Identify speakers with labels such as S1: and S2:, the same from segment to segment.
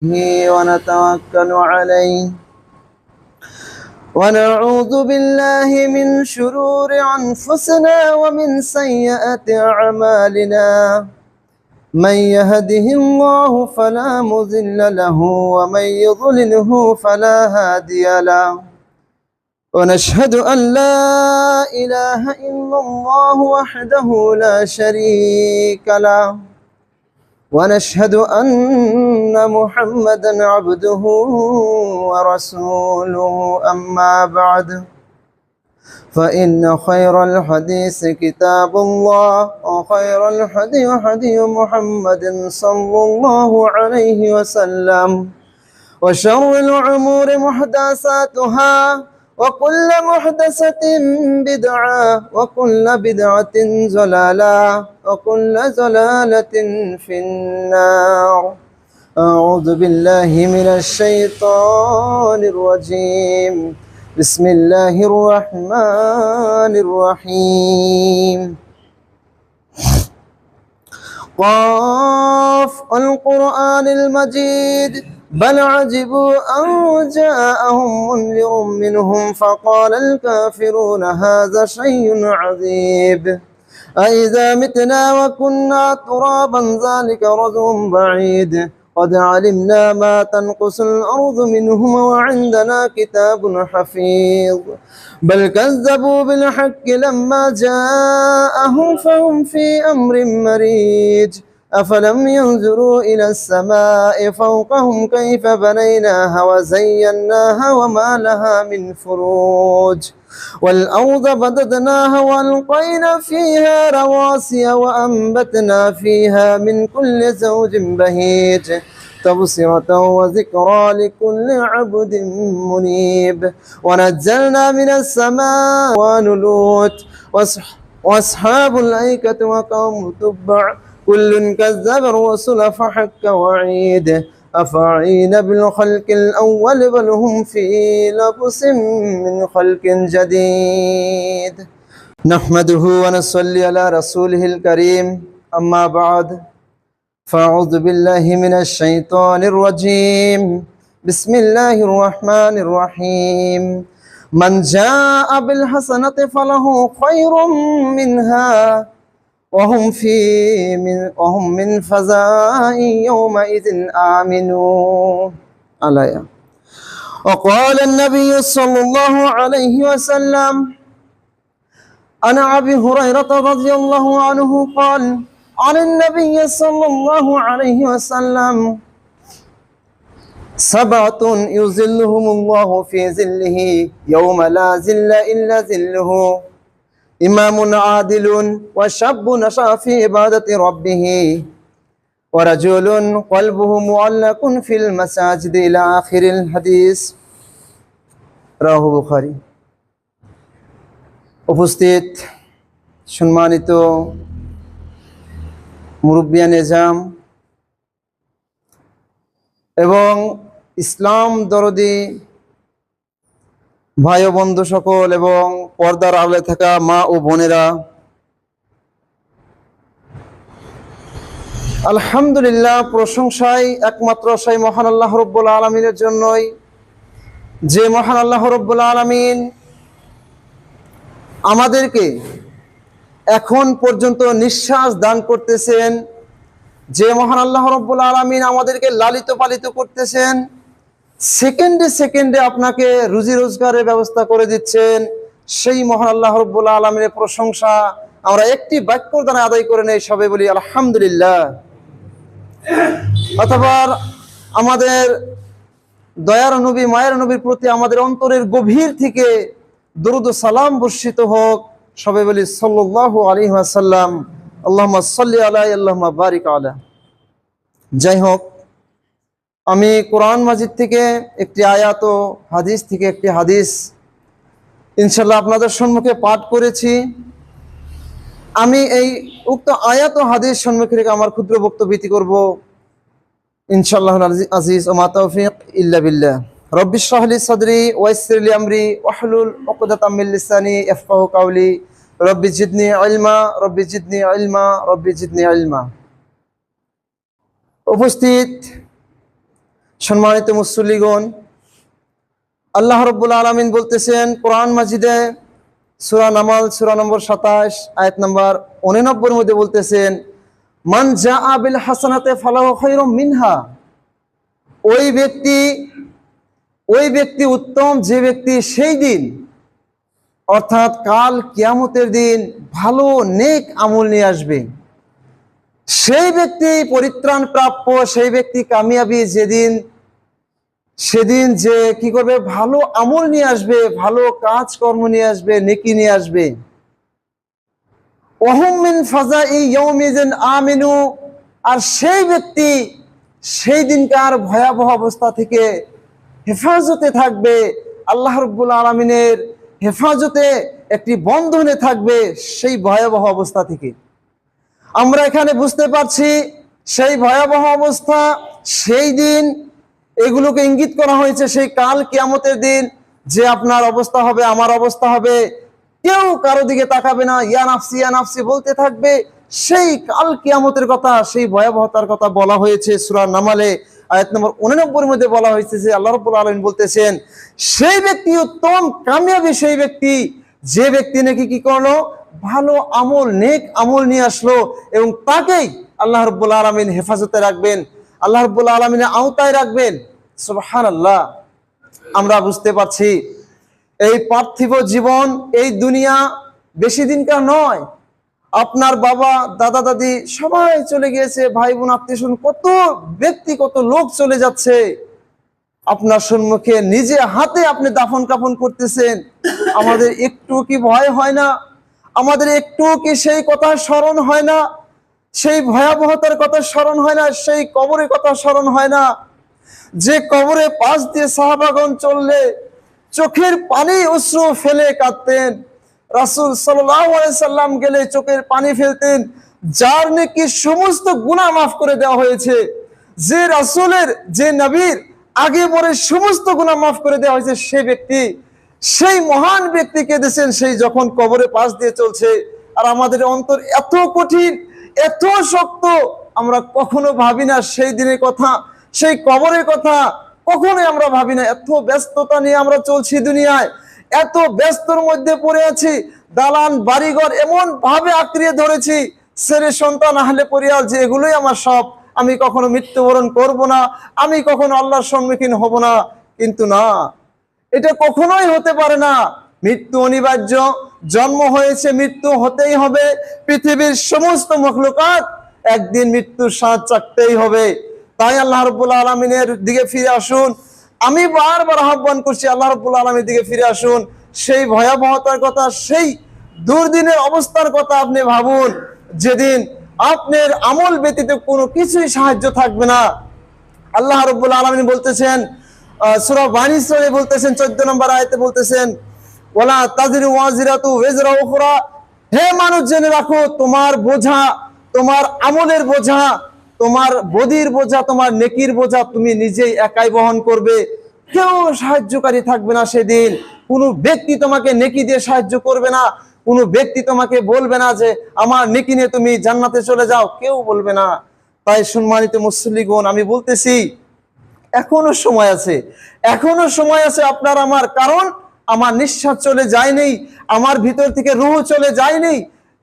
S1: ونتوكل عليه ونعوذ بالله من شرور أنفسنا ومن سيئات أعمالنا من يهده الله فلا مضل له ومن يضلله فلا هادي له ونشهد أن لا إله إلا الله وحده لا شريك له ونشهد أن محمدا عبده ورسوله أما بعد فإن خير الحديث كتاب الله وخير الهدي هدي محمد صلى الله عليه وسلم وشر الأمور محدثاتها وكل محدثة بدعة وكل بدعة ضلالة وكل ضلالة في النار. أعوذ بالله من الشيطان الرجيم. بسم الله الرحمن الرحيم. قاف القرآن المجيد بل عجبوا أن جاءهم منذر منهم فقال الكافرون هذا شيء عجيب أإذا متنا وكنا ترابا ذلك رجل بعيد قد علمنا ما تنقص الأرض منهم وعندنا كتاب حفيظ بل كذبوا بالحق لما جاءهم فهم في أمر مريج أفلم ينظروا إلى السماء فوقهم كيف بنيناها وزيناها وما لها من فروج والأرض بددناها وألقينا فيها رواسي وأنبتنا فيها من كل زوج بهيج تبصرة وذكرى لكل عبد منيب ونزلنا من السماء ونلوت وأصحاب الأيكة وقوم تبع كل كذب الرسل فحق وعيد أفعين بالخلق الأول بل هم في لبس من خلق جديد نحمده ونصلي على رسوله الكريم أما بعد فأعوذ بالله من الشيطان الرجيم بسم الله الرحمن الرحيم من جاء بالحسنة فله خير منها وهم من فزع يومئذ آمنون عليها. وقال النبي صلى الله عليه وسلم عن أبي هريرة رضي الله عنه قال عن النبي صلى الله عليه وسلم سبعة يظلهم الله في ظله يوم لا ظل إلا ظله إمام عادل وشاب نشأ في عبادة ربه ورجل قلبه معلق في المساجد إلى آخر الحديث রাওয়াহু বুখারী। উপস্থিত সম্মানিত মুরব্বিয়ান নিজাম এবং ইসলাম দরদি ভাই ও বন্ধু সকল এবং পর্দার আড়ালে থাকা মা ও বোনেরা, আলহামদুলিল্লাহ, প্রশংসাই একমাত্র সেই মহান আল্লাহ রাব্বুল আলামিনের জন্যই, যে মহান আল্লাহ রাব্বুল আলামিন আমাদেরকে এখন পর্যন্ত নিঃশ্বাস দান করতেছেন, যে মহান আল্লাহ রাব্বুল আলামিন আমাদেরকে লালিত পালিত করতেছেন, সেকেন্ডে সেকেন্ডে আপনাকে রুজি রোজগারের ব্যবস্থা করে দিচ্ছেন, সেই মহান আল্লাহ রাব্বুল আলামিনের প্রশংসা আমরা একটি বাক্যর দ্বারা আদায় করে নেই, সবাই বলি আলহামদুলিল্লাহ। অথবা আমাদের দয়ার নবী মায়ের নবীর প্রতি আমাদের অন্তরের গভীর থেকে দরুদ ও সালাম বর্ষিত হোক, সবাই বলি সাল্লাল্লাহু আলাইহি ওয়াসাল্লাম। আল্লাহুম্মা সাল্লি আলা আল্লাহুম্মা বারিক আলা। যাই হোক, আমি কোরআন মাজিদ থেকে একটি আয়াত ও হাদিস থেকে একটি হাদিস ইনশাল্লাহ আপনাদের সম্মুখে পাঠ করেছি। আমি এই উক্ত আয়াত ও হাদিস সম্মুখে রেখে আমার ক্ষুদ্র বক্তব্য করব ইনশাআল্লাহুল আজিজ। ওয়া মা তাওফীক ইল্লা বিল্লাহ। রব্বি ইশরাহ লি সাদরি ওয়া ইয়াসসির লি আমরি ওয়াহলুল উকদাতাম মিন লিসানি ইয়াফকাহু কাওলি। রব্বি জিদনি ইলমা, রব্বি জিদনি ইলমা, রব্বি জিদনি ইলমা। উপস্থিত সম্মানিত মুসল্লিগণ, আল্লাহ রাব্বুল আলামিন বলতেছেন কোরআন মাজিদে সূরা নামাল সূরা নম্বর 27 আয়াত নম্বর 89 এর মধ্যে বলতেছেন, মান জাআ বিল হাসানাতি ফালাহু খায়রুম মিনহা। ওই ব্যক্তি উত্তম যে ব্যক্তি সেই দিন, অর্থাৎ কাল কিয়ামতের দিন ভালো নেক আমল নিয়ে আসবে। সেই ব্যক্তি পরিত্রাণ প্রাপ্য, সেই ব্যক্তি কামিয়াবি সেদিন যে কি করবে, ভালো আমল নিয়ে আসবে, ভালো কাজ কর্ম নিয়ে আসবে, নেকি নিয়ে আসবে। ওয়াহুম মিন ফাজাই ইয়াউমিযিন আমিনু। আর সেই ব্যক্তি সেই দিনকার ভয়াবহ অবস্থা থেকে হেফাজতে থাকবে, আল্লাহ রাব্বুল আলামিনের হেফাজতে একটি বন্ধনে থাকবে সেই ভয়াবহ অবস্থা থেকে। আমরা এখানে বুঝতে পারছি সেই ভয়াবহ অবস্থা, সেই দিন, এগুলোকে ইঙ্গিত করা হয়েছে সেই কাল কিয়ামতের দিন, যে আপনার অবস্থা হবে, আমার অবস্থা হবে, কেউ কারো দিকে তাকাবে না, ইয়া নাফসি ইয়া নাফসি বলতে থাকবে। সেই কাল কিয়ামতের কথা, সেই ভয়াবহতার কথা বলা হয়েছে সূরা নামালে আয়াত নম্বর 89 এর মধ্যে বলা হয়েছে যে আল্লাহ রাব্বুল আলামিন বলতেছেন, সেই ব্যক্তি উত্তম কামিয়াবি সেই ব্যক্তি যে ব্যক্তি নাকি কি করলো, ভালো আমল নেক আমল নিয়ে আসলো, এবং তাকেই আল্লাহ রাব্বুল আলামিন হেফাজতে রাখবেন, আল্লাহ রাব্বুল আলামিনের আওতায় রাখবেন। সুবহানাল্লাহ। আমরা বুঝতে পারছি এই পার্থিব জীবন, এই দুনিয়া বেশি দিনকার নয়। আপনার বাবা দাদা দাদি সবাই চলে গিয়েছে, ভাই বোন আত্মীয় স্বজন কত ব্যক্তি কত লোক চলে যাচ্ছে, আপনার সম্মুখে নিজে হাতে আপনি দাফন কাফন করতেছেন। আমাদের একটু কি ভয় হয় না? আমাদের একটু কি সেই কথা স্মরণ হয় না? সেই ভয়াবহতার কথা স্মরণ হয় না? সেই কবরের কথা স্মরণ হয় না? যে কবরে পাশ দিয়ে সাহাবাগণ চললে চোখের পানি অশ্রু ফেলে কাঁদতেন, রাসূল সাল্লাল্লাহু আলাইহি সাল্লাম গেলে চোখের পানি ফেলতেন, যার নাকি সমস্ত গুনাহ মাফ করে দেওয়া হয়েছে, যে রাসূলের যে নবীর আগে পরে সমস্ত গুনাহ মাফ করে দেওয়া হয়েছে, সেই ব্যক্তি, সেই মহান ব্যক্তি কেঁদেছেন সেই যখন কবরে পাশ দিয়ে চলছে। আর আমাদের অন্তর এত কঠিন, এত শক্ত, আমরা কখনো ভাবি না সেই দিনের কথা, সেই কবরের কথা কখনোই আমরা ভাবি না। এত ব্যস্ততা নিয়ে আমরা চলছি দুনিয়ায়, এত ব্যস্তর মধ্যে পড়ে আছি, দালান বাড়িঘর এমন ভাবে আঁকড়িয়ে ধরেছি, ছেলে সন্তান আহলে পরিবার যে এগুলোই আমার সব, আমি কখনো মৃত্যুবরণ করব না, আমি কখনো আল্লাহর সম্মুখীন হব না। কিন্তু না, এটা কখনোই হতে পারে না। মৃত্যু অনিবার্য, জন্ম হয়েছে, মৃত্যু হতেই হবে। পৃথিবীর সমস্ত মখলুকাত একদিন মৃত্যুর স্বাদ চাকতেই হবে। তাই আল্লাহ রাব্বুল আলামিনের দিকে ফিরে আসুন। আমি বারবার আহ্বান করছি, আল্লাহ রাব্বুল আলামিনের দিকে ফিরে আসুন। সেই ভয়াবহতার কথা, সেই দুর্দিনের অবস্থার কথা আপনি ভাবুন, যেদিন আপনার আমল ব্যতীত কোনো কিছুই সাহায্য থাকবে না। আল্লাহ রাব্বুল আলামিন বলতেছেন সূরা বানী ইসরাঈলে বলতেছেন 14 নম্বর আয়াতে বলতেছেন, ওয়ালা তাযিরু ওয়াজিরাতু ওয়িজরা উখরা। হে মানুষ, জেনে রাখো তোমার বোঝা, তোমার আমলের বোঝা, তোমার বদির বোঝা, তোমার নেকির বোঝা তুমি নিজেই একাই বহন করবে। কেউ সাহায্যকারী থাকবে না সেদিন। কোনো ব্যক্তি তোমাকে নেকি দিয়ে সাহায্য করবে না, কোনো ব্যক্তি তোমাকে বলবে না যে আমার নেকি নিয়ে তুমি জান্নাতে চলে যাও, কেউ বলবে না। তাই সম্মানিত মুসল্লিগণ, আমি বলতেছি এখনো সময় আছে, এখনো সময় আছে আপনার আমার। কারণ আমার নিঃশ্বাস চলে যায়নি, আমার ভিতর থেকে রূহ চলে যায়নি,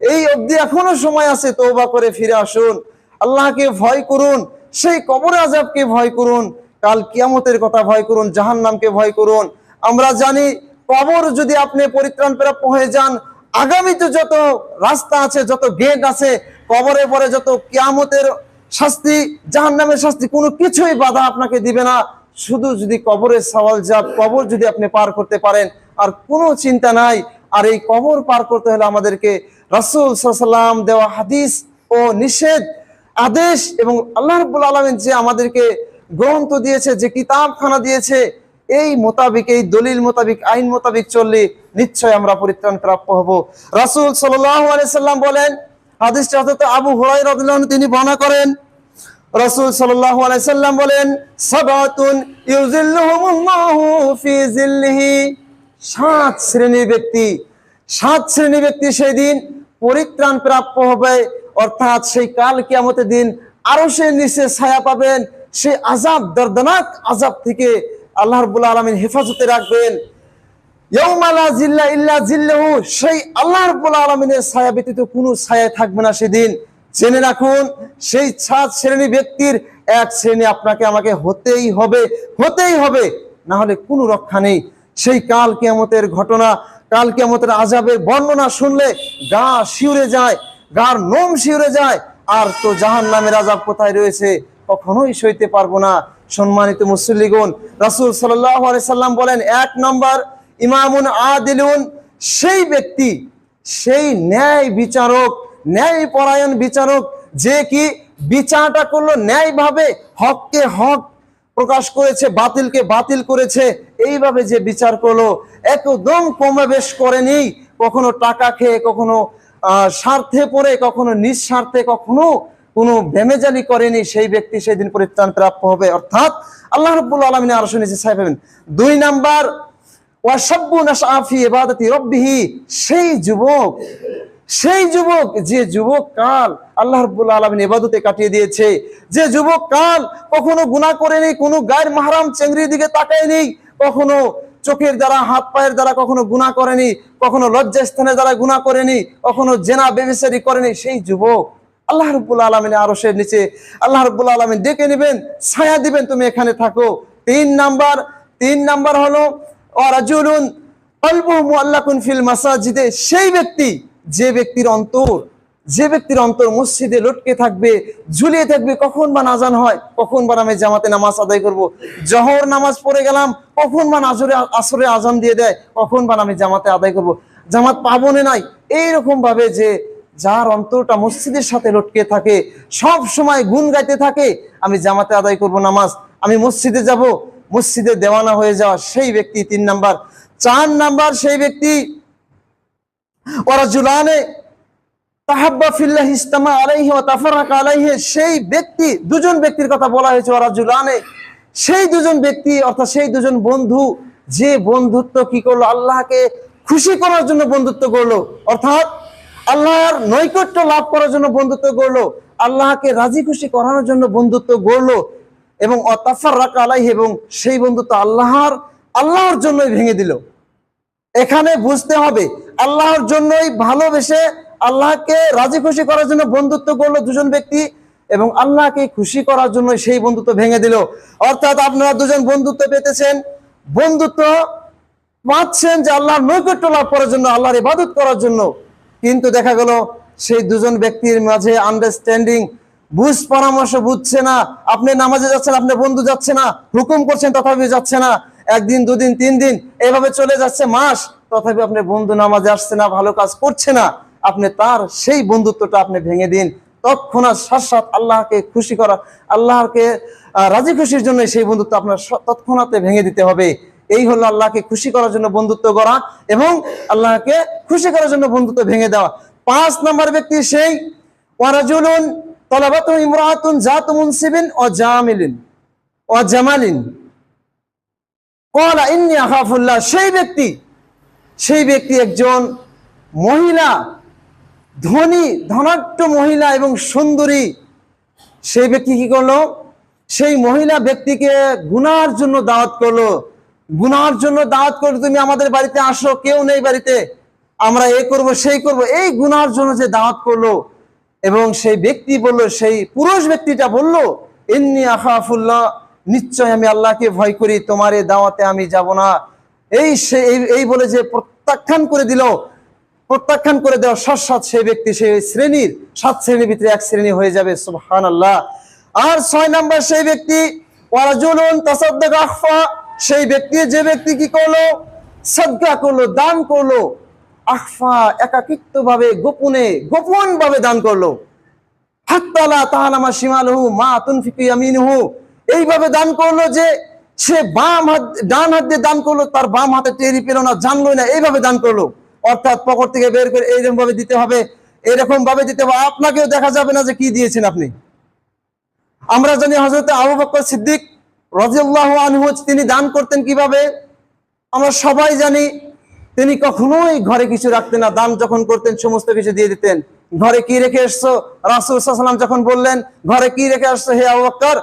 S1: এই অবধি এখনো সময় আছে। তওবা করে ফিরে আসুন, আল্লাহকে ভয় করুন, সেই কবর আযাবকে ভয় করুন, কাল কিয়ামতের কথা ভয় করুন, জাহান্নামকে ভয় করুন। আমরা জানি কবর যদি আপনি পরিত্রাণ প্রাপ্য হয়ে যান, আগামীতে যত রাস্তা আছে, যত গেট আছে, কবরের পরে যত কিয়ামতের শাস্তি, জাহান্নামের শাস্তি, কোনো কিছুই বাধা আপনাকে দিবে না। শুধু যদি কবরের সওয়াল জাব, কবর যদি আপনি পার করতে পারেন, আর কোনো চিন্তা নাই। আর এই কবর পার করতে হলে আমাদেরকে রাসূল সাল্লাল্লাহু আলাইহি ওয়াসাল্লাম দেওয়া হাদিস ও নিষেধ আদেশ, এবং আল্লাহ রাব্বুল আলামিন যে আমাদেরকে গ্রন্থ দিয়েছে, যে কিতাবখানা দিয়েছে, এই মোতাবিক, এই দলিল মোতাবিক, আইন মোতাবিক চললে নিশ্চয় আমরা পরিত্রাণ প্রাপ্য হব। রাসূল সাল্লাল্লাহু আলাইহি ওয়াসাল্লাম বলেন, হাদিসটা হযরত আবু হুরায়রা রাদিয়াল্লাহু আনহু তিনি বর্ণনা করেন, রাসূল সাল্লাল্লাহু আলাইহি ওয়াসাল্লাম বলেন, সাবাতুন ইউযিল্লুহুমুল্লাহু ফি যিল্লিহি। সাত শ্রেণীর ব্যক্তি সেদিন পরিত্রাণ প্রাপ্য হবে, অর্থাৎ সেই কাল কিয়ামতের দিন আরশের নিচে ছায়া পাবেন। সেই আযাব, দর্দনাক আযাব থেকে আল্লাহ রাব্বুল আলামিন হেফাজতে রাখবেন। ইয়াউমা লা জিল্লা ইল্লা জিল্লুহু, সেই আল্লাহ রাব্বুল আলামিনের ছায়া ব্যতীত কোনো ছায়া থাকবে না সেদিন। জেনে রাখুন, সেই 7 শ্রেণী ব্যক্তির এক শ্রেণী আপনাকে আমাকে হতেই হবে, হতেই হবে, না হলে কোনো রক্ষা নেই। সেই কাল কিয়ামতের ঘটনা, কাল কিয়ামতের আযাবের বর্ণনা শুনলে গা শিউরে যায়, গার নোম শিউরে যায়। আর তো জাহান্নামের আযাব কোথায় রয়েছে কখনোই সইতে পারবো না। সম্মানিত মুসল্লিগণ, রাসূল সাল্লাল্লাহু আলাইহি সাল্লাম বলেন, 1 নম্বর ইমামুন আদিলুন, সেই ব্যক্তি, সেই ন্যায় বিচারক, ন্যায় পরায়ণ বিচারক, যে কি বিচারটা করলো ন্যায়ভাবে, হককে হক প্রকাশ করেছে, বাতিলকে বাতিল করেছে, এইভাবে যে বিচার করলো, একদম কমাবেশ করেনি, কখনো টাকা খেয়ে, কখনো স্বার্থে পড়ে, কখনো নিঃস্বার্থে, কখনো কোনো বেমেজালি করেনি, সেই ব্যক্তি সেদিন পরিত্রাণ প্রাপ্য হবে, অর্থাৎ আল্লাহ রাব্বুল আলামিনের আরশের নিচে ছায়া পাবেন। 2 নাম্বার ওয়াশাব্বু নাশআ ফি ইবাদাতি রাব্বিহি, সেই যুবক, সেই যুবক, যে যুবক কাল আল্লাহ রাব্বুল আলামিন ইবাদতে কাটিয়ে দিয়েছে, যে যুবক কাল কখনো গুনাহ করেনি, কোনো গায়ের মাহরাম চেংড়ির দিকে তাকায়নি, কখনো চোখের দ্বারা, হাত পায়ের দ্বারা কখনো গুনাহ করেনি, কখনো লজ্জাস্থানের দ্বারা গুনাহ করেনি, কখনো জেনা ব্যভিচারী করেনি, সেই যুবক আল্লাহ রাব্বুল আলামিনের আরশের নিচে আল্লাহ রাব্বুল আলামিন ডেকে নেবেন, ছায়া দিবেন, তুমি এখানে থাকো। 3 নাম্বার হলো ওয়ারাজুলুন কলবুহু মুআল্লাকুন ফিল মাসাজিদে, সেই ব্যক্তি, যে ব্যক্তির অন্তর, যে ব্যক্তির অন্তর মসজিদে লটকে থাকবে, ঝুলিয়ে থাকবে, কখন বা আযান হয়, কখন বা আমি জামাতে নামাজ আদায় করব, জোহর নামাজ পড়ে গেলাম, কখন বা আসরে আযান দিয়ে দেয়, কখন বা আমি জামাতে আদায় করব, জামাত পাবনে নাই, এইরকম ভাবে যে যার অন্তরটা মসজিদের সাথে লটকে থাকে, সব সময় গুণ গাইতে থাকে, আমি জামাতে আদায় করব নামাজ, আমি মসজিদে যাব, মসজিদে দেওয়ানা হয়ে যাওয়া, সেই ব্যক্তি 3 নাম্বার। 4 নাম্বার, সেই ব্যক্তি ওয়ারাজুলানে তাহাব্বা ফিল্লাহি ইসতামা আলাইহি ওয়া তাফাররাকা আলাইহি, সেই ব্যক্তি, 2 জন ব্যক্তির কথা বলা হয়েছে ওয়ারাজুলানে, সেই 2 জন ব্যক্তি, অর্থাৎ সেই 2 জন বন্ধু, যে বন্ধুত্ব কি করলো, আল্লাহকে খুশি করার জন্য বন্ধুত্ব করলো, অর্থাৎ আল্লাহর নৈকট্য লাভ করার জন্য বন্ধুত্ব করলো, আল্লাহকে রাজি খুশি করানোর জন্য বন্ধুত্ব গড়লো, এবং তাফাররাকা আলাইহি, এবং সেই বন্ধুত্ব আল্লাহর জন্যই ভেঙে দিল। এখানে বুঝতে হবে, আল্লাহর জন্যই ভালোবেসে, আল্লাহকে রাজি খুশি করার জন্য বন্ধুত্ব করলো 2 জন ব্যক্তি, এবং আল্লাহকে খুশি করার জন্য সেই বন্ধুত্ব ভেঙে দিল। অর্থাৎ আপনারা 2 জন বন্ধুত্ব পেতেছেন, বন্ধুত্ব পাচ্ছেন যে আল্লাহর নৈকট্য লাভ করার জন্য, আল্লাহর ইবাদত করার জন্য, কিন্তু দেখা গেল সেই 2 জন ব্যক্তির মাঝে আন্ডারস্ট্যান্ডিং, বুঝ পরামর্শ বুঝছে না, আপনি নামাজে যাচ্ছেন, আপনার বন্ধু যাচ্ছে না, হুকুম করছেন তথাপি যাচ্ছে না, 1 দিন 2 দিন 3 দিন এভাবে চলে যাচ্ছে মাস, তথাপি আপনার বন্ধু নামাজে আসছে না, ভালো কাজ করছে না, আপনি তার সেই বন্ধুত্বটা আপনি ভেঙে দিন। তৎক্ষণাৎ সাথ আল্লাহকে খুশি করা, আল্লাহকে রাজি খুশির জন্য সেই বন্ধুত্ব আপনার তৎক্ষণাৎ ভেঙে দিতে হবে। এই হলো আল্লাহকে খুশি করার জন্য বন্ধুত্ব করা এবং আল্লাহকে খুশি করার জন্য বন্ধুত্ব ভেঙে দেওয়া। 5 নম্বর ব্যক্তি সেই ওয়ারাজুলুন তলাবাতু ইমরাতুন জাতু মুনসিবিন ওয়া জামিলিন ওয়া জামালিন ক্বালা ইন্নী আখাফুল্লাহ, সেই ব্যক্তি একজন মহিলা, ধনী ধনাঢ্য মহিলা এবং সুন্দরী, সেই ব্যক্তি কি করলো, সেই মহিলা ব্যক্তিকে গুনার জন্য দাওয়াত করলো, গুনার জন্য দাওয়াত করলো, তুমি আমাদের বাড়িতে আসো, কেউ নেই বাড়িতে, আমরা এই করব সেই করব, এই গুনার জন্য যে দাওয়াত করলো, এবং সেই ব্যক্তি বলল, সেই পুরুষ ব্যক্তিটা বলল, ইন্নী আখাফুল্লাহ, নিশ্চয় আমি আল্লাহকে ভয় করি, তোমার এই দাওয়াতে আমি যাব না, এই বলে যে প্রত্যাখ্যান করে দিল, প্রত্যাখ্যান করে দেওয়া সাথ সেই ব্যক্তি সেই শ্রেণীর 7 শ্রেণীর ভিতরে 1 শ্রেণী হয়ে যাবে, সুবহানাল্লাহ। আর 6 নাম্বার সেই ব্যক্তি ওয়ারাজুলুন তাসাদ্দাকা আখফা, সেই ব্যক্তি, যে ব্যক্তি কি করলো, সাদকা করলো, দান করলো, আখফা একাকিত্ব ভাবে, গোপন ভাবে দান করলো, হাত্তা লা তাআলামা শিমালুহু মা তুনফিকু ইয়ামিনুহু, এইভাবে দান করলো যে সে ডান হাত দিয়ে দান করলো, তার বাম হাতে টেরি পেল না, জানলো না, এইভাবে দান করলো, অর্থাৎ পকেট থেকে বের করে এইরকম ভাবে দিতে হবে, এরকম ভাবে দিতে হবে, আপনাকেও দেখা যাবে না যে কি দিয়েছেন আপনি। আমরা জানি হযরত আবু বকর সিদ্দিক রাদিয়াল্লাহু আনহু তিনি দান করতেন কিভাবে, আমরা সবাই জানি, তিনি কখনোই ঘরে কিছু রাখতেন না, দান যখন করতেন সমস্ত কিছু দিয়ে দিতেন। ঘরে কি রেখে এসছো, রাসূল সাল্লাল্লাহু আলাইহি ওয়াসাল্লাম যখন বললেন ঘরে কি রেখে আসছো হে আবু বকর,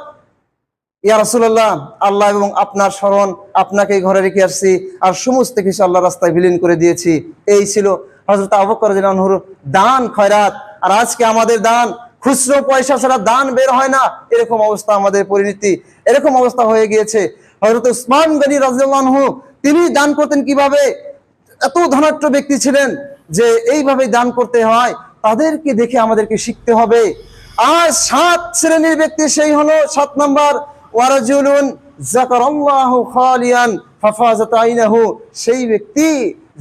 S1: ইয়া রাসূলুল্লাহ, আল্লাহ এবং আপনার স্মরণ, আপনাকে ঘরে রেখে আসছি আর সমস্ত কিছু আল্লাহ রাস্তায় বিলীন করে দিয়েছি। এই ছিল হযরত আবু বকর রাদিয়াল্লাহু আনহুর দান খয়রাত। আর আজকে আমাদের দান খুচরো পয়সা ছাড়া দান বের হয় না, এরকম অবস্থা আমাদের পরিণতি, এরকম অবস্থা হয়ে গিয়েছে। হযরত উসমান গনি রাদিয়াল্লাহু আনহু তিনি দান করতেন কিভাবে? এত ধনাঢ্য ব্যক্তি ছিলেন যে এইভাবে দান করতে হয়, তাদেরকে দেখে আমাদেরকে শিখতে হবে। আর 7 শ্রেণীর ব্যক্তি, সেই হলো 7 নাম্বার, ওয়ারাজুলুন যাকারাল্লাহু খালিয়ান ফাফাজাত আইনাহু, সেই ব্যক্তি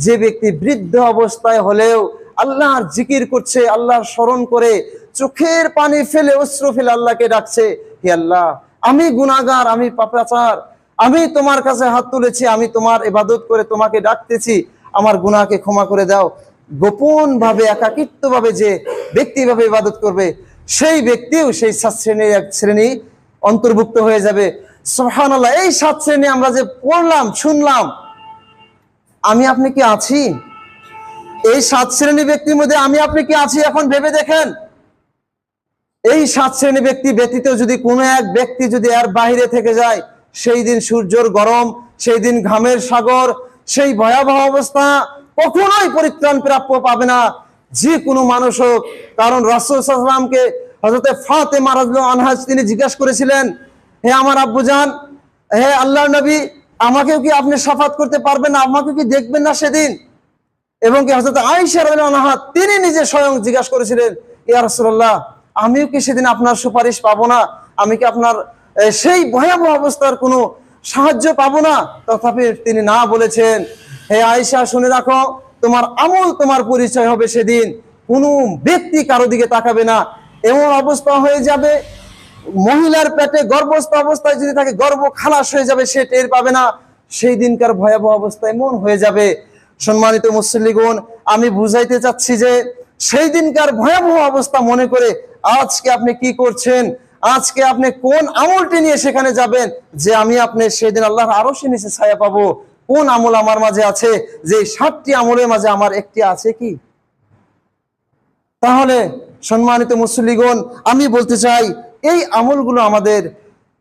S1: যে ব্যক্তি বৃদ্ধ অবস্থায় হলেও আল্লাহর জিকির করছে, আল্লাহর স্মরণ করে চোখের পানি ফেলে অশ্রু ফেলে আল্লাহকে ডাকছে, হে আল্লাহ আমি গুনাহগার, আমি পাপাচার, আমি তোমার কাছে হাত তুলেছি, আমি তোমার ইবাদত করে তোমাকে ডাকতেছি, আমার গুনাহকে ক্ষমা করে দাও। গোপন ভাবে একাকিত্ব ভাবে যে ব্যক্তি ভাবে ইবাদত করবে, সেই ব্যক্তিও সেই 7 শ্রেণীর এক শ্রেণী অন্তর্ভুক্ত হয়ে যাবে। সুবহানাল্লাহ, এই 7 শ্রেণী আমরা যে পড়লাম, শুনলাম, আমি আপনি কি আছি এই 7 শ্রেণী ব্যক্তির মধ্যে? আমি আপনি কি আছি এখন ভেবে দেখেন। এই 7 শ্রেণী ব্যক্তি ব্যতীত যদি কোনো এক ব্যক্তি যদি এর বাইরে থেকে যায়, সেই দিন সূর্যের গরম, সেই দিন ঘামের সাগর, সেই ভয়াবহ অবস্থা কখনোই পরিত্রাণ প্রাপ্য পাবে না, যে কোনো মানুষ হোক। কারণ রাসূল সাল্লাল্লাহু আলাইহি ওয়াসাল্লামকে হযরত ফাতেমা রাদিয়াল্লাহু আনহা তিনি জিজ্ঞাসা করেছিলেন, হে আমার আব্বুজান, হে আল্লাহর নবী, আমাকেও কি আপনি শাফাত করতে পারবেন না, আমাকে কি দেখবেন না সেদিন? এবং কি হযরত আয়েশা রাদিয়াল্লাহু আনহা তিনি নিজে স্বয়ং জিজ্ঞাসা করেছিলেন, ইয়া রাসূলুল্লাহ, আমিও কি সেদিন আপনার সুপারিশ পাবো না? আমি কি আপনার সেই ভয়াবহ অবস্থার কোনো সাহায্য পাবো না? তথাপি তিনি না বলেছেন, হে আয়েশা শুনে রাখো, তোমার আমল তোমার পরিচয় হবে সেদিন, কোনো ব্যক্তি কারো দিকে তাকাবে না। এমন অবস্থা হয়ে যাবে, মহিলার পেটে গর্ভস্থ অবস্থায় যদি থাকে, গর্ভ খালাস হয়ে যাবে, সে টের পাবে না। সেই দিনকার ভয়াবহ অবস্থা এমন হয়ে যাবে। সম্মানিত মুসল্লিগণ, আমি বুঝাইতে চাচ্ছি যে সেই দিনকার ভয়াবহ অবস্থা মনে করে আজকে আপনি কি করছেন, আজকে আপনি কোন আমলটি নিয়ে সেখানে যাবেন যে আমি আপনি সেদিন আল্লাহর আরশের নিচে ছায়া পাবো? কোন আমল আমার মাঝে আছে যে 7টি আমলের মাঝে আমার একটি আছে কি? তাহলে সম্মানিত মুসল্লিগণ, আমি বলতে চাই এই আমলগুলো আমাদের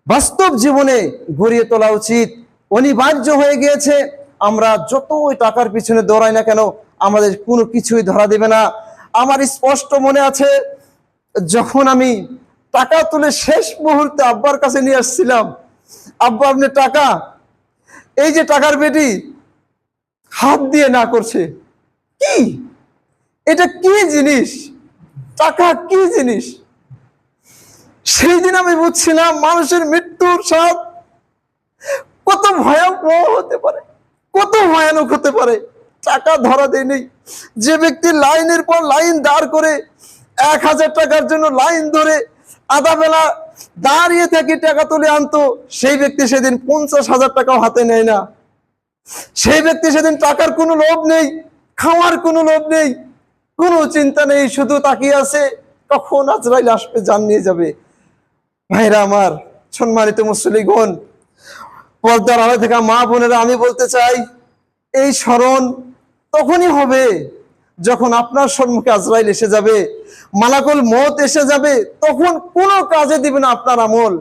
S1: বাস্তব জীবনে গড়িয়ে তোলা উচিত, অনিবার্য হয়ে গিয়েছে। আমরা যতই টাকার পিছনে দৌড়াই না কেন, আমাদের কোনো কিছুই ধরা দেবে না। আমার স্পষ্ট মনে আছে, যখন আমি টাকা তুলে শেষ মুহূর্তে আব্বার কাছে নিয়ে আসছিলাম, আব্বা আপনি টাকা, এই যে টাকার পেটি হাত দিয়ে না করছে, কি এটা কি জিনিস, টাকা কি জিনিস? সেই দিন আমি বুঝছিলাম মানুষের মৃত্যুর স্বাদ কত ভয়াবহ হতে পারে, কত ভয়ানক হতে পারে। টাকা ধরা দেয়নি, যে ব্যক্তি লাইনের পর লাইন দাঁড় করে 1000 টাকার জন্য লাইন ধরে আধা বেলা দাঁড়িয়ে থেকে টাকা তুলে আনতো, সেই ব্যক্তি সেদিন 50,000 টাকাও হাতে নেয় না। সেই ব্যক্তি সেদিন টাকার কোনো লোভ নেই, খাওয়ার কোনো লোভ নেই, কোনো চিন্তা নেই, শুধু তাকিয়ে আছে কখন আজরাইল আসবে, জান নিয়ে যাবে। ভাইরা আমার, সম্মানিত মুসল্লিগণ, পর্দার আড়ালে থাকা মা বোনেরা, আমি বলতে চাই এই স্মরণ তখনই হবে যখন আপনার সম্মুখে আজরাইল এসে যাবে, মালাকুল মউত এসে যাবে, তখন কোনো কাজে দিবে না আপনার আমল।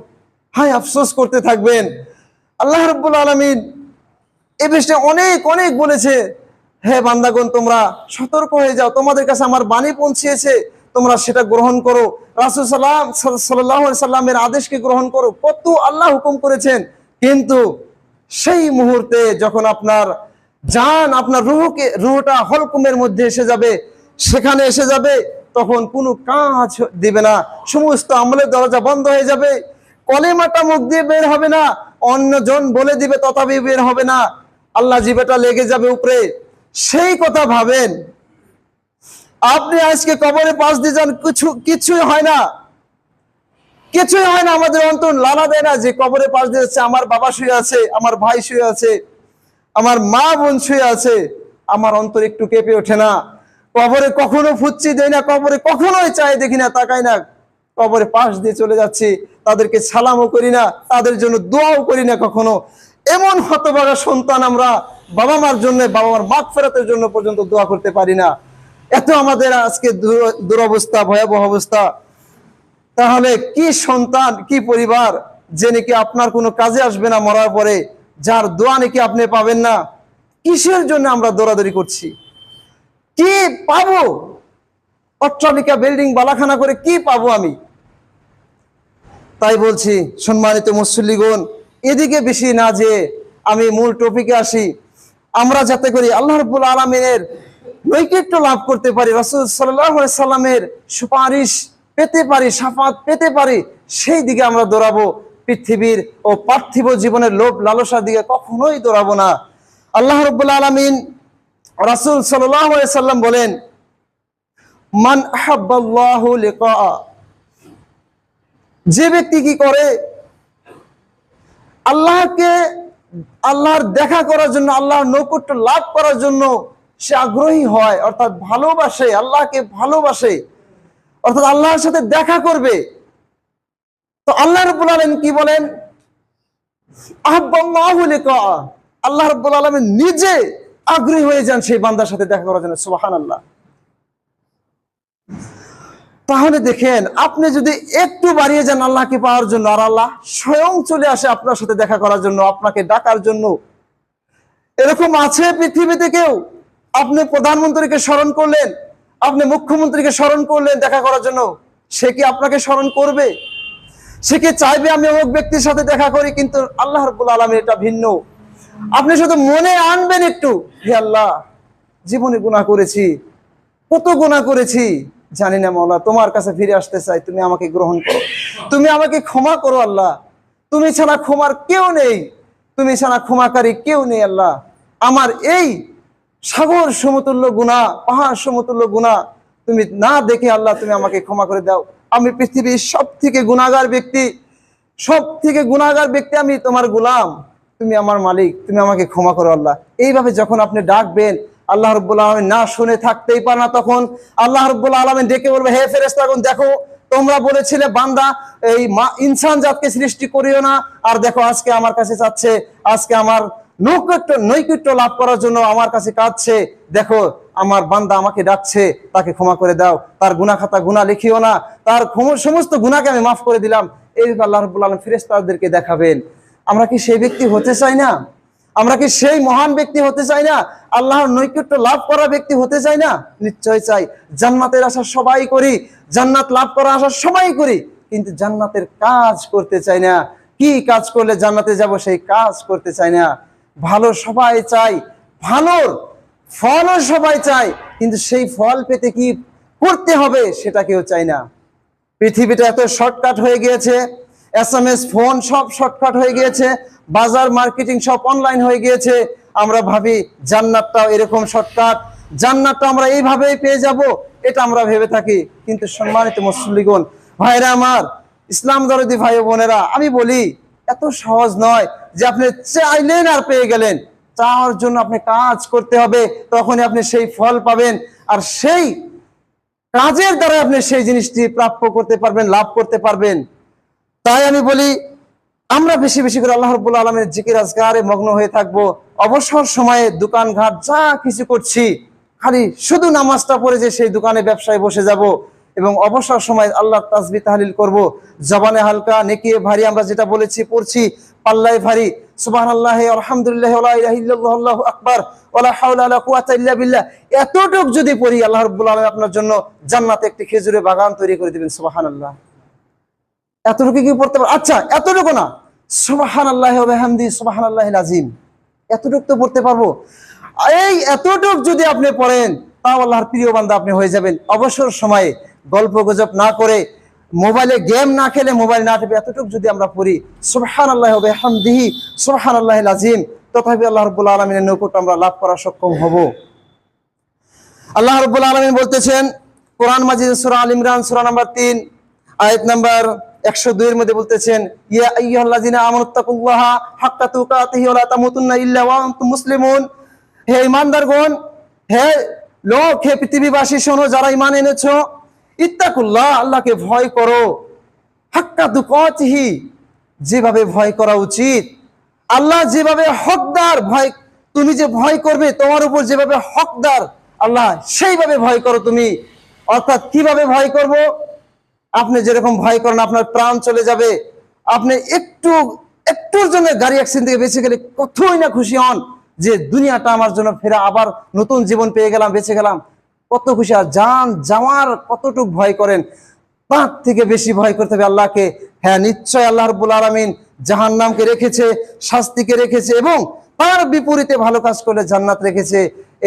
S1: হায় আফসোস করতে থাকবেন। আল্লাহ রাব্বুল আলামিন এ বিষয়ে অনেক অনেক বলেছে, হে বান্দাগণ তোমরা সতর্ক হয়ে যাও, তোমাদের কাছে আমার বাণী পৌঁছিয়েছে, তোমরা সেটা গ্রহণ করো, রাসূল সাল্লাল্লাহু আলাইহি সাল্লামের আদেশকে গ্রহণ করো। কত আল্লাহ হুকুম করেছেন, কিন্তু সেই মুহূর্তে যখন আপনার জান, আপনার রুহটা হলকুমের মধ্যে এসে যাবে, সেখানে এসে যাবে, তখন কোনো কাজ দিবে না, সমস্ত আমলের দরজা বন্ধ হয়ে যাবে, কলেমাটা মুখ দিয়ে বের হবে না, অন্যজন বলে দিবে তথাপি বের হবে না, আল্লাহ জিবেটা লেগে যাবে উপরে। সেই কথা ভাবেন, আপনি আজকে কবরে পাশ দিয়ে যান, কিছুই হয় না, কিছুই হয় না, আমাদের অন্তর লালা দেয় না যে কবরে পাশ দিয়ে যাচ্ছে, আমার বাবা শুয়ে আছে, আমার ভাই শুয়ে আছে, আমার মা বোন শুয়ে আছে, আমার অন্তর একটু কেঁপে ওঠে না। কবরে কখনো ফুচ্ছি দেয় না, কবরে কখনোই চাই দেখি না, তাকাই না, কবরে পাশ দিয়ে চলে যাচ্ছি, তাদেরকে সালামও করি না, তাদের জন্য দোয়াও করি না কখনো। এমন হতভাগা সন্তান আমরা, বাবা মার জন্য, বাবা মার মাগফিরাতের জন্য পর্যন্ত দোয়া করতে পারি না। এত আমাদের আজকে দুরবস্থা, ভয়াবহ অবস্থা। তাহলে কি সন্তান, কি পরিবার, যে নাকি আপনার কোনো কাজে আসবে না মরার পরে, যার দোয়া নাকি আপনি পাবেন না। কিসের জন্য আমরা দৌড়াদৌড়ি করছি? কি পাবো? অট্টালিকা বিল্ডিং বালাখানা করে কি পাবো আমি? তাই বলছি সম্মানিত মুসল্লিগণ, এদিকে বেশি না যে আমি মূল টপিকে আসি। আমরা যাতে করি আল্লাহ রাব্বুল আলামিনের নৈকট্য লাভ করতে পারি, রাসূল সাল্লাল্লাহু আলাইহি সাল্লামের সুপারিশ পেতে পারি, শাফাত পেতে পারি, সেই দিকে আমরা দৌড়াবো। পৃথিবীর ও পার্থিব জীবনের লোভ লালসার দিকে কখনোই দৌড়াবো না। আল্লাহ রাব্বুল আলামিন, রাসূল সাল্লাল্লাহু আলাইহি সাল্লাম বলেন, মান আহাব্বাল্লাহু লিকা, যে ব্যক্তি কি করে আল্লাহকে, আল্লাহর দেখা করার জন্য, আল্লাহর নৈকট্য লাভ করার জন্য সে আগ্রহী হয়, অর্থাৎ ভালোবাসে, আল্লাহকে ভালোবাসে, অর্থাৎ আল্লাহর সাথে দেখা করবে, তো আল্লাহ রাব্বুল আলামিন কি বলেন? আহাব্বাল্লাহু লিকা, আল্লাহ রাব্বুল আলামিন নিজে আগ্রহী হয়ে যান সেই বান্দার সাথে দেখা করার জন্য। সুবহানাল্লাহ। তাহলে দেখেন, আপনি যদি একটু বাড়িয়ে যান আল্লাহকে পাওয়ার জন্য, আর আল্লাহ স্বয়ং চলে আসে আপনার সাথে দেখা করার জন্য, আপনাকে ডাকার জন্য। এরকম আছে পৃথিবীতে কেউ? আপনি প্রধানমন্ত্রীকে স্মরণ করলেন, আপনি মুখ্যমন্ত্রীকে স্মরণ করলেন দেখা করার জন্য, সে কি আপনাকে স্মরণ করবে? সে কি চাইবে আমি অমুক ব্যক্তির সাথে দেখা করি? কিন্তু আল্লাহ রাব্বুল আলামিন এটা ভিন্ন। আপনি শুধু মনে আনবেন একটু, হে আল্লাহ, জীবনে গুনাহ করেছি, কত গুনাহ করেছি, জানি না মাওলা, তোমার কাছে ফিরে আসতে চাই, তুমি আমাকে গ্রহণ করো, তুমি আমাকে ক্ষমা করো আল্লাহ, তুমি ছাড়া ক্ষমার কেউ নেই, তুমি ছাড়া ক্ষমাকারী কেউ নেই আল্লাহ। আমার এই সাগর সমতুল্য গুনাহ, পাহাড় সমতুল্য গুনাহ তুমি না দেখে আল্লাহ তুমি আমাকে ক্ষমা করে দাও। আমি পৃথিবীর সব থেকে গুনাহগার ব্যক্তি, সব থেকে গুনাহগার ব্যক্তি আমি, তোমার গোলাম, তুমি আমার মালিক, তুমি আমাকে ক্ষমা করো আল্লাহ। এইভাবে যখন আপনি ডাকবেন, আল্লাহ রাব্বুল আলামিন না শুনে থাকতেই পারে না, তখন আল্লাহ রাব্বুল আলামিন ডেকে বলবে, হে ফেরেশতাগণ, দেখো তোমরা বলেছিলে বান্দা এই ইনসান জাতকে সৃষ্টি করিও না, আর দেখো আজকে আমার কাছে চাচ্ছে, আজকে আমার নৈকট্য লাভ করার জন্য আমার কাছে কাঁদছে, দেখো আমার বান্দা আমাকে ডাকছে, তাকে ক্ষমা করে দাও, তার গুনাহ খাতা গুনাহ লিখিও না, তার সমস্ত গুনাহকে আমি মাফ করে দিলাম। এইভাবে আল্লাহ রাব্বুল আলামিন ফেরেশতাদেরকে দেখাবেন। আমরা কি সেই ব্যক্তি হতে চাই না? আমরা কি সেই মহান ব্যক্তি হতে চাই না? আল্লাহর নৈকট্য লাভ করা ব্যক্তি হতে চাই না? নিশ্চয় চাই। জান্নাতের আশা সবাই করি, জান্নাত লাভ করার আশা সবাই করি, কিন্তু জান্নাতের কাজ করতে চাই না। কি কাজ করলে জান্নাতে যাব সেই কাজ করতে চাই না। ভালো সবাই চাই, ভালোর ফলও সবাই চাই, কিন্তু সেই ফল পেতে কি করতে হবে সেটা কেউ চাই না। পৃথিবীটা এত শর্টকাট হয়ে গিয়েছে, SMS ফোন সব শর্টকাট হয়ে গিয়েছে, বাজার মার্কেটিং সব অনলাইন হয়ে গিয়েছে। আমরা ভাবি জান্নাতটাও এরকম শর্টকাট, জান্নাতটা আমরা এইভাবেই পেয়ে যাব, এটা আমরা ভেবে থাকি। কিন্তু সম্মানিত মুসল্লিগণ, ভাইরা আমার, ইসলাম দরদি ভাই বোনেরা, আমি বলি এত সহজ নয় যে আপনি চাইলেন আর পেয়ে গেলেন। চাওয়ার জন্য আপনি কাজ করতে হবে, তখনই আপনি সেই ফল পাবেন, আর সেই কাজের দ্বারা আপনি সেই জিনিসটি প্রাপ্য করতে পারবেন, লাভ করতে পারবেন। তাই আমি বলি, আমরা বেশি বেশি করে আল্লাহ রাব্বুল আলামিনের জিকির আজকারে মগ্ন হয়ে থাকবো। অবসর সময়ে দোকানঘাট যা কিছু করছি, খালি শুধু নামাজটা পড়ে যে সেই দোকানে ব্যবসায় বসে যাব, এবং অবসর সময় আল্লাহর তাসবিহ তাহলিল করব। জবানে হালকা, নেকিয়ে ভারী, আমরা যেটা বলেছি পড়ছি, পাল্লায় ভারী, সুবহানাল্লাহ, আলহামদুলিল্লাহ, ওয়া লা ইলাহা ইল্লাল্লাহু আল্লাহু আকবার, ওয়া লা হাওলা ওয়া লা কুওয়াতা ইল্লা বিল্লাহ, এতটুক যদি পড়ি, আল্লাহ রাব্বুল আলামিন আপনার জন্য জান্নাতে একটি খেজুরের বাগান তৈরি করে দিবেন। সুবহানাল্লাহ। এতটুকু কি পড়তে পারবেন? আচ্ছা, এতটুকু না, সুবহানাল্লাহি ওয়া বিহামদিহি সুবহানাল্লাহিল আযীম, এতটুকু তো পড়তে পারবো। এই এতটুক যদি আপনি পড়েন, তাও আল্লাহর প্রিয় বান্দা আপনি হয়ে যাবেন। অবসর সময়ে গল্প গুজব না করে, মোবাইলে গেম না খেলে, মোবাইল না টিপে, এতটুক যদি আমরা পড়ি, সুবহানাল্লাহি ওয়া বিহামদিহি সুবহানাল্লাহিল আযীম, তথাপি আল্লাহ রাব্বুল আলামিনের নৈকট্য আমরা লাভ করা সক্ষম হব। আল্লাহ রাব্বুল আলামিন বলতেছেন কোরআন মাজিদ সূরা আল ইমরান সূরা নাম্বার 3 আয়াত নাম্বার 102 এর মধ্যে বলতেছেন, ইয়া আইয়ুহাল্লাযিনা আমানুত্তাকুল্লাহা হাক্কা তুকাতিহি ওয়া লা তামুতুন্না ইল্লা ওয়া আনতুম মুসলিমুন। হে ঈমানদারগণ, হে লোক, হে পৃথিবীবাসী, শোনো যারা ঈমান এনেছো, ইত্তাকুল্লাহ, আল্লাহকে ভয় করো, হাক্কা তুকাতিহি, যেভাবে ভয় করা উচিত, আল্লাহ যেভাবে হকদার, ভয় তুমি যে ভয় করবে, তোমার উপর যেভাবে হকদার আল্লাহ, সেইভাবে ভয় করো তুমি। অর্থাৎ কিভাবে ভয় করব? আপনি যেরকম ভয় করেন আপনার প্রাণ চলে যাবে, আপনি একটুর জন্য গাড়ি অ্যাক্সিডেন্ট থেকে বেঁচে গেলে কতই না খুশি হন যে দুনিয়াটা আমার জন্য ফেরা, আবার নতুন জীবন পেয়ে গেলাম, বেঁচে গেলাম, কত খুশি। আর জান যাওয়ার কতটুক ভয় করেন, তার থেকে বেশি ভয় করতে হবে আল্লাহকে। হ্যাঁ, নিশ্চয় আল্লাহ রাব্বুল আলামিন জাহান্নামকে রেখেছে, শাস্তিকে রেখেছে, এবং তার বিপরীতে ভালো কাজ করলে জান্নাত রেখেছে।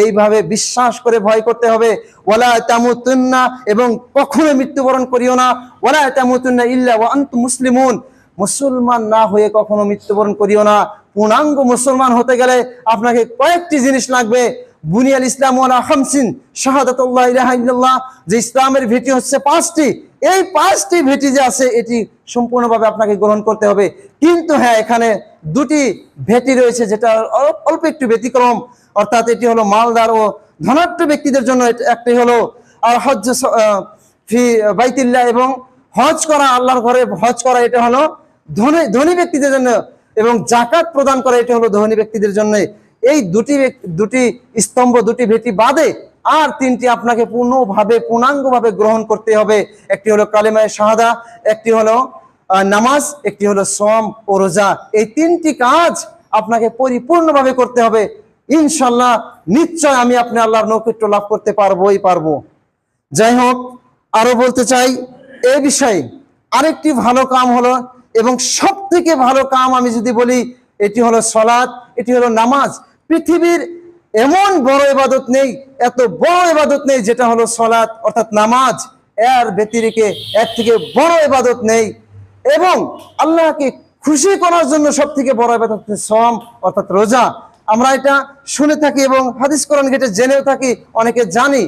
S1: এইভাবে বিশ্বাস করে ভয় করতে হবে। ওয়ালা তামুতুন্না, এবং কখনো মৃত্যুবরণ করিও না, ওয়ালা তামুতুন্না ইল্লা ওয়া আনতুম মুসলিমুন, মুসলমান না হয়ে কখনো মৃত্যুবরণ করিও না। পূর্ণাঙ্গ মুসলমান হতে গেলে আপনাকে কয়েকটি জিনিস লাগবে। বুনিয়াল ইসলাম ওয়ালা খামসিন, শাহাদাতুল্লাহ ইলাহা ইল্লাল্লাহ, যে ইসলামের ভিত্তি হচ্ছে 5টি। এই 5টি ভিত্তি যে আছে এটি সম্পূর্ণভাবে আপনাকে গ্রহণ করতে হবে। কিন্তু হ্যাঁ, এখানে 2টি ভিত্তি রয়েছে যেটা অল্প একটু ব্যতিক্রম, অর্থাৎ এটি হলো মালদার ও ধনাঢ্য ব্যক্তিদের জন্য। একটি হলো আর হজ ফি বাইতুল্লাহ, এবং হজ করা, আল্লাহর ঘরে হজ করা, এটা হলো ধনী ব্যক্তিদের জন্য, এবং যাকাত প্রদান করা, এটা হলো ধনী ব্যক্তিদের জন্য। এই দুটি স্তম্ভ, 2টি ভিত্তি বাদে আর 3টি আপনাকে পূর্ণাঙ্গভাবে গ্রহণ করতে হবে। একটি হলো কালেমায়ে শাহাদা, একটি হলো নামাজ, একটি হলো সওম ও রোজা। এই 3টি কাজ আপনাকে পরিপূর্ণভাবে করতে হবে। ইনশাআল্লাহ নিশ্চয় আমি আপনি আল্লাহর নৈকট্য লাভ করতে পারবো। যাই হোক, আরো বলতে চাই এই বিষয়ে আরেকটি ভালো কাম হলো, এবং সব থেকে ভালো কাম আমি যদি বলি, এটি হলো সালাত, এটি হলো নামাজ। পৃথিবীর এমন বড় ইবাদত নেই, এত বড় ইবাদত নেই যেটা হলো সালাত অর্থাৎ নামাজ। এর ব্যতিরেকে এর থেকে বড় ইবাদত নেই। এবং আল্লাহকে খুশি করার জন্য সব থেকে বড় ইবাদত হচ্ছে সওম অর্থাৎ রোজা। আমরা এটা শুনে থাকি এবং হাদিস কোরআন ঘেটে জেনেও থাকি, অনেকে জানি।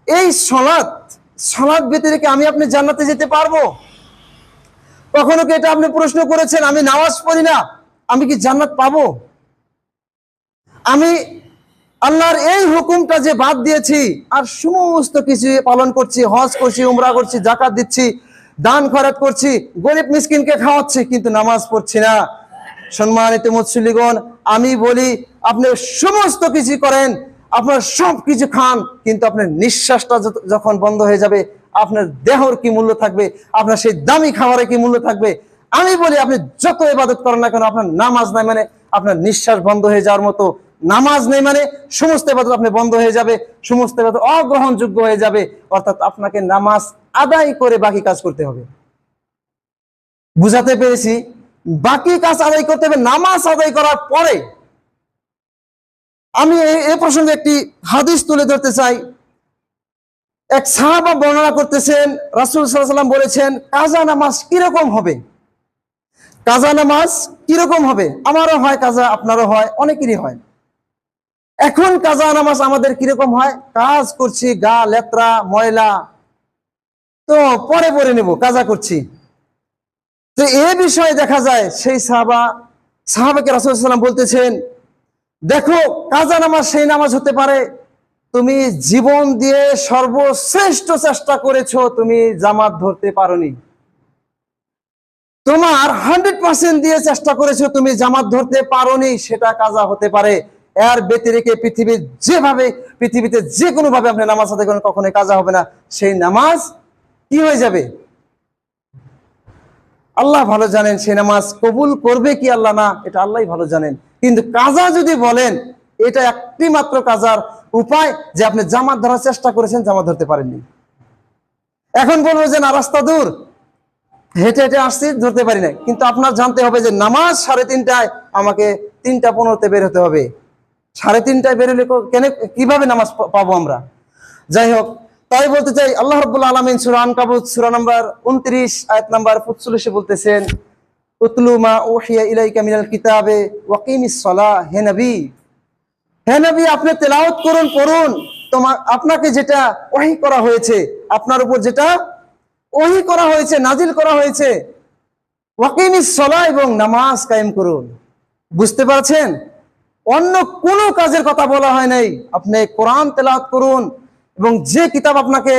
S1: এই সালাত ব্যতিরেকে আমি আপনি জান্নাতে যেতে পারবো? কখনো কি এটা আপনি প্রশ্ন করেছেন, আমি নামাজ পড়ি না, আমি কি জান্নাত পাবো? আমি আল্লাহর এই হুকুমটা যে বাদ দিয়েছি আর সমস্ত কিছু পালন করছি, হজ করছি, উমরা করছি, যাকাত দিচ্ছি, দান খয়রাত করছি, গরিব মিসকিনকে খাওয়াচ্ছি, কিন্তু নামাজ পড়ছি না। সম্মানিত মুসল্লিগণ, আমি বলি আপনি সমস্ত কিছু করেন, আপনার সব কিছু খান, কিন্তু আপনার নিঃশ্বাসটা যখন বন্ধ হয়ে যাবে, আপনার দেহর কি মূল্য থাকবে? আপনার সেই দামি খাবারের কি মূল্য থাকবে? আমি বলি আপনি যত ইবাদত করেন না কেন, আপনার নামাজ নাই মানে আপনার নিঃশ্বাস বন্ধ হয়ে যাওয়ার মতো। নামাজ নেই মানে সমস্ত ইবাদত আপনি বন্ধ হয়ে যাবে, সমস্ত ইবাদত অগ্রহণযোগ্য হয়ে যাবে। অর্থাৎ আপনাকে নামাজ আদায় করে বাকি কাজ করতে হবে। বুঝাতে পেরেছি? বাকি কাজ আদায় করতে হবে নামাজ আদায় করার পরে। আমি এই প্রসঙ্গে একটি হাদিস তুলে ধরতে চাই। এক সাহাবা বর্ণনা করতেছেন, রাসূল সাল্লাল্লাহু আলাইহি ওয়াসাল্লাম বলেছেন, কাজা নামাজ কিরকম হবে? কাজা নামাজ কিরকম হবে? আমারও হয় কাজা, আপনারও হয়, অনেকেরই হয়। এখন কাজা নামাজ আমাদের কিরকম হয়? কাজ করছি, গা লেত্রা ময়লা, তো পরে নেব, কাজা করছি। তো এই বিষয়ে দেখা যায় সেই সাহাবাকে রাসূল সাল্লাল্লাহু আলাইহি ওয়াসাল্লাম বলতেছেন, দেখো কাজা নামাজ সেই নামাজ হতে পারে তুমি জীবন দিয়ে সর্বশ্রেষ্ঠ চেষ্টা করেছো, তুমি জামাত ধরতে পারোনি। তোমার 100% দিয়ে চেষ্টা করেছো, তুমি জামাত ধরতে পারোনি, সেটা কাজা হতে পারে। এর ব্যতিরেকে পৃথিবীতে যে কোনো ভাবে আপনি নামাজ আদায় করেন, কখনোই কাজা হবে না। সেই নামাজ কি হয়ে যাবে আল্লাহ ভালো জানেন। সেই নামাজ কবুল করবে কি আল্লাহ না, এটা আল্লাহই ভালো জানেন। কিন্তু কাজা যদি বলেন, এটা একটি মাত্র কাজার উপায় যে আপনি জামাত ধরার চেষ্টা করেছেন, জামাত ধরতে পারেননি। এখন বলবো যে না, রাস্তা দূর, হেঁটে হেঁটে আসছি, ধরতে পারি না। কিন্তু আপনার জানতে হবে যে নামাজ 3:30টায়, আমাকে 3:15-তে বের হতে হবে। 3:30টায় বেরোলে কিভাবে নামাজ পাবো আমরা? যাই হোক, তাই বলতে চাই, আল্লাহ রাব্বুল আলামিন সূরা আনকাবুত সূরা নাম্বার 29 আয়াত নাম্বার 45 বলতেছেন, উতলু মা উহিয়া ইলাইকা মিনাল কিতাবে ওয়াকিমিস সালাহ। হে নবী, আপনি তেলাওয়াত করুন, পড়ুন আপনাকে যেটা ওহী করা হয়েছে, আপনার উপর যেটা ওহী করা হয়েছে, নাজিল করা হয়েছে। ওয়াকিমিস সালাহ, এবং নামাজ কায়েম করুন। বুঝতে পারছেন? অন্য কোনো কাজের কথা বলা হয় নাই। আপনি কোরআন তেলাওয়াত করুন, এবং যে কিতাব আপনাকে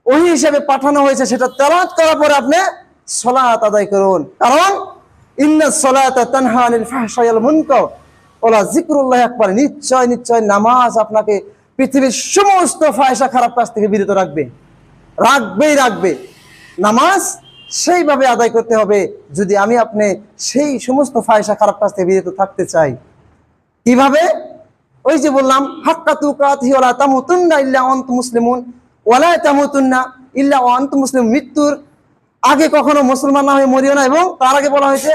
S1: ওহী হিসেবে পাঠানো হয়েছে সেটা তেলাওয়াত করার পরে আপনি সালাত আদায় করুন। কারণ ইন্নাস সালাতা তানহা আনিল ফাহশাই ওয়াল মুনকার ওয়ালা যিকরুল্লাহি আকবার। নিশ্চয় নামাজ আপনাকে পৃথিবীর সমস্ত ফাহিশা খারাপ কাজ থেকে বিরত রাখবে। নামাজ সেইভাবে আদায় করতে হবে যদি আমি আপনি সেই সমস্ত ফায়সা খারাপ কাজ থেকে বিরত থাকতে চাই। কিভাবে? ওই যে বললাম, হাক্কা তুকাতিহি ওয়ালা তামুতুন্না ইল্লা ওয়া আনতুম মুসলিমুন, ওয়ালা তামুতুন্না ইল্লা ওয়া আনতুম মুসলিমুন। মৃত্যুর আগে কখনো মুসলমান না হয়ে মরিও না, এবং তার আগে বলা হয়েছে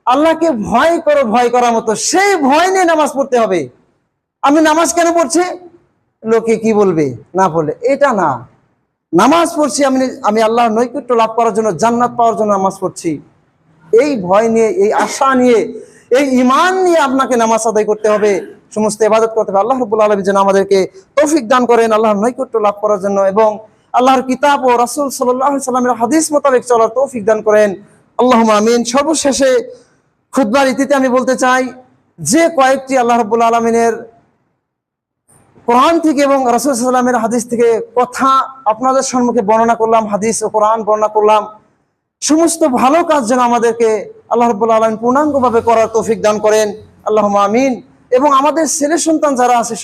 S1: আল্লাহকে ভয় করো, ভয় করার মতো। সেই ভয় নিয়ে নামাজ পড়তে হবে। আমি নামাজ কেন পড়ছি? লোকে কি বলবে না বলে, এটা না। নামাজ পড়ছি আমি আল্লাহর নৈকট্য লাভ করার জন্য, জান্নাত পাওয়ার জন্য নামাজ পড়ছি। এই ভয় নিয়ে, এই আশা নিয়ে, এই ঈমান নিয়ে আপনাকে নামাজ আদায় করতে হবে, সমস্ত ইবাদত করতে হবে। আল্লাহ রাব্বুল আলামিন যেন আমাদেরকে তৌফিক দান করেন আল্লাহর নৈকট্য লাভ করার জন্য, এবং আল্লাহর কিতাব ও রাসূল সাল্লাল্লাহু আলাইহি সাল্লামের হাদিস মোতাবেক চলার তৌফিক দান করেন। আল্লাহুম্মা আমিন। সর্বশেষে খুতবার ইতিতে আমি বলতে চাই যে কয়েকটি আল্লাহ রাব্বুল আলামিনের কোরআন থেকে এবং রাসূল সাল্লাল্লাহু আলাইহি সাল্লামের হাদিস থেকে কথা আপনাদের সম্মুখে বর্ণনা করলাম, হাদিস ও কোরআন বর্ণনা করলাম, সমস্ত ভালো কাজ যেন আমাদেরকে আল্লাহ রাব্বুল আলামিন পূর্ণাঙ্গভাবে করার তৌফিক দান করেন। আল্লাহুম্মা আমিন। এবং আমাদের ছেলে সন্তান যারা আছে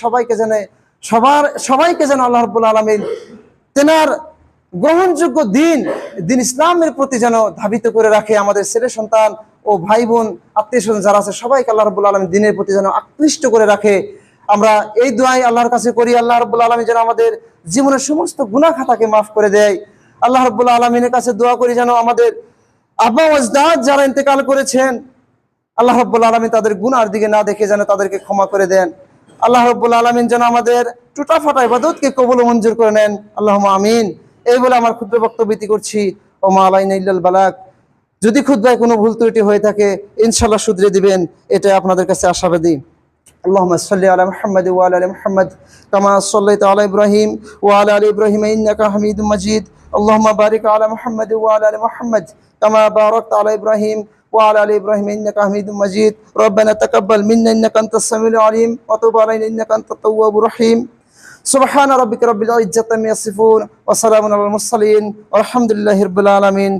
S1: সবাইকে যেন আল্লাহ রাব্বুল আলামিন তেনার গ্রহণযোগ্য দিন ইসলামের প্রতি যেন ধাবিত করে রাখে। আমাদের ছেলে সন্তান ও ভাই বোন আত্মীয় স্বজন যারা আছে সবাইকে আল্লাহ রাব্বুল আলামিন দ্বীনের প্রতি যেন আকৃষ্ট করে রাখে। আমরা এই দোয়াই আল্লাহর কাছে করি, আল্লাহ রাব্বুল আলামিন যেন আমাদের জীবনের সমস্ত গুনাহ খাতাকে মাফ করে দেয়। আল্লাহ রাব্বুল আলামিনের কাছে দোয়া করি যেন আমাদের আব্বা ও আজদাদ যারা ইন্তেকাল করেছেন, আল্লাহ রাব্বুল আলামিন তাদের গুনার দিকে না দেখে যেন তাদেরকে ক্ষমা করে দেন। আল্লাহ রাব্বুল আলামিন যেন আমাদের টুটা ফাটা ইবাদতকে কবুল ও মঞ্জুর করে নেন। আল্লাহুম্মা আমিন। এই বলে আমার ক্ষুদ্র বক্তব্য করছি। ও মা আলাইনা ইল্লাল বালাগ। যদি খুতবায় কোনো ভুল ত্রুটি হয়ে থাকে ইনশাআল্লাহ শুধরে দিবেন, এটা আপনাদের কাছে আশাবাদী। اللهم صل على محمد وعلى ال محمد كما صليت على ابراهيم وعلى ال ابراهيم انك حميد مجيد. اللهم بارك على محمد وعلى ال محمد كما باركت على ابراهيم وعلى ال ابراهيم انك حميد مجيد. ربنا تقبل منا انك انت السميع العليم وتب علينا انك انت التواب الرحيم. سبحان ربك رب العزة عما يصفون وسلام على المرسلين والحمد لله رب العالمين.